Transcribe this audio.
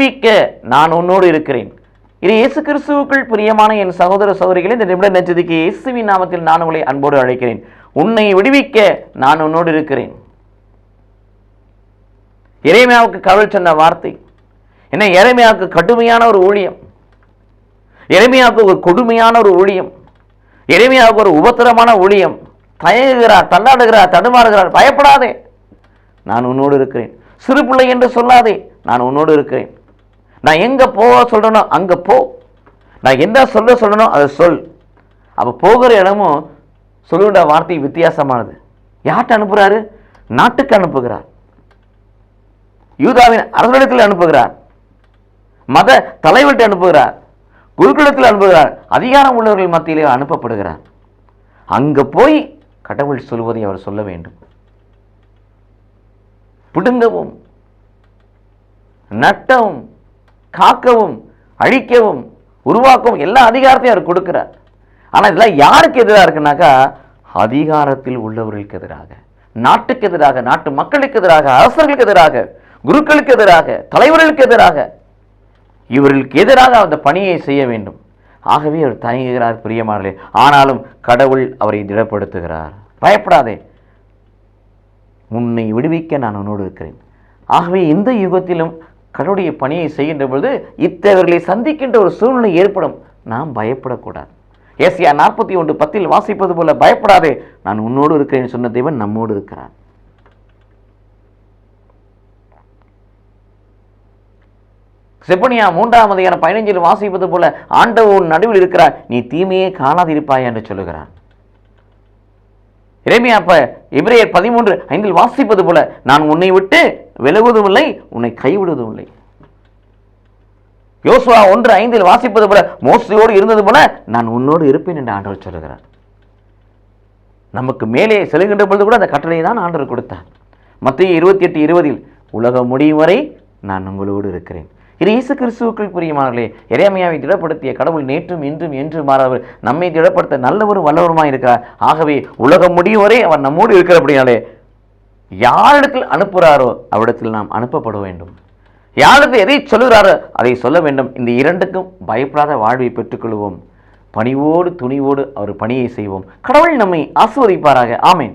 விடுவிக்க நான் உன்னோடு இருக்கிறேன். இது இயேசு கிறிஸ்துவுக்குள் பிரியமான என் சகோதர சகோதரிகளே, இந்த நிமிட நெஞ்சதிக்கு இயேசுவின் நாமத்தில் நான் உங்களை அன்போடு அழைக்கிறேன். உன்னை விடுவிக்க நான் உன்னோடு இருக்கிறேன். எரேமியாவுக்கு கடவுள் சொன்ன வார்த்தை என்ன? எரேமியாவுக்கு கடுமையான ஒரு ஊழியம், எரேமியாவுக்கு ஒரு கொடுமையான ஒரு ஊழியம், எரேமியாவுக்கு ஒரு உபத்திரமான ஊழியம். தயங்குகிறார், தள்ளாடுகிறார், தடுமாறுகிறார். பயப்படாதே, நான் உன்னோடு இருக்கிறேன். சிறு பிள்ளை என்று சொல்லாதே, நான் உன்னோடு இருக்கிறேன். நான் எங்க போக சொல்றனோ அங்க போ, நான் என்ன சொல்லணும் அதை சொல். அப்ப போகிற இடமும் சொல்லுகிற வார்த்தை வித்தியாசமானது. யார்கிட்ட அனுப்புகிறாரு? நாட்டுக்கு அனுப்புகிறார், யூதாவின் அரசனிடத்தில் அனுப்புகிறார், மத தலைவர்கிட்ட அனுப்புகிறார், குருக்களிடத்தில் அனுப்புகிறார், அதிகாரம் உள்ளவர்கள் மத்தியிலே அனுப்பப்படுகிறார். அங்க போய் கடவுள் சொல்வதை அவர் சொல்ல வேண்டும். பிடுங்கவும், நட்டவும், காக்கவும், அழிக்கவும், உருவாக்கவும் எல்லா அதிகாரத்தையும் அவர் கொடுக்கிறார். ஆனால் இதெல்லாம் யாருக்கு எதிராக இருக்குனாக்கா, அதிகாரத்தில் உள்ளவர்களுக்கு எதிராக, நாட்டுக்கு எதிராக, நாட்டு மக்களுக்கு எதிராக, அரசர்களுக்கு எதிராக, குருக்களுக்கு எதிராக, தலைவர்களுக்கு எதிராக, இவர்களுக்கு எதிராக அந்த பணியை செய்ய வேண்டும். ஆகவே அவர் தயங்குகிறார் பிரியமானவர்களே. ஆனாலும் கடவுள் அவரை திடப்படுத்துகிறார். பயப்படாதே, உன்னை விடுவிக்க நான் உன்னோடு இருக்கிறேன். ஆகவே இந்த யுகத்திலும் கடவுளுடைய பணியை செய்கின்ற பொழுது இத்தவர்களை சந்திக்கின்ற ஒரு சூழ்நிலை ஏற்படும். நாம் பயப்படக்கூடாது. ஏசாயா 41:10 வாசிப்பது போல, பயப்படாதே, நான் உன்னோடு இருக்கிறேன் சொன்ன தேவன் நம்மோடு இருக்கிறார். செப்பனியா 3:15 வாசிப்பது போல, ஆண்டவர் நடுவில் இருக்கிறார், நீ தீமையே காணாதிருப்பாய் என்று சொல்லுகிறார். எரேமியா எபிரேயர் 13:5 வாசிப்பது போல, நான் உன்னை விட்டு விலகுவதும் இல்லை, உன்னை கைவிடுவதும் இல்லை. யோசுவா 1:5 வாசிப்பது போல, மோசேயோடு இருந்தது போல நான் உன்னோடு இருப்பேன் என்று ஆண்டவர் சொல்லுகிறார். நமக்கு மேலே செல்கின்ற பொழுது கூட அந்த கட்டளையை தான் ஆண்டவர் கொடுத்தார். மத்தேயு 28:20 உலகம் முடியும் வரை நான் உங்களோடு இருக்கிறேன். இது இயேசு கிறிஸ்துவுக்குள் பிரியமானவர்களே, எரேமியாவை திடப்படுத்திய கடவுள் நேற்றும் இன்றும் என்று மாறாதவர், நம்மை திடப்படுத்த நல்லவரும் வல்லவருமாய் இருக்கிறார். ஆகவே உலகம் முடியும் வரை அவர் நம்மோடு இருக்கிற அப்படின்னாலே, யாரிடத்தில் அனுப்புகிறாரோ அவ்விடத்தில் நாம் அனுப்பப்பட வேண்டும். யாரிடத்தில் எதை சொல்லுகிறாரோ அதை சொல்ல வேண்டும். இந்த இரண்டுக்கும் பயப்படாத வாழ்வை பெற்றுக்கொள்வோம். பணிவோடு துணிவோடு அவர் பணியை செய்வோம். கடவுள் நம்மை ஆசீர்வதிப்பாராக. ஆமென்.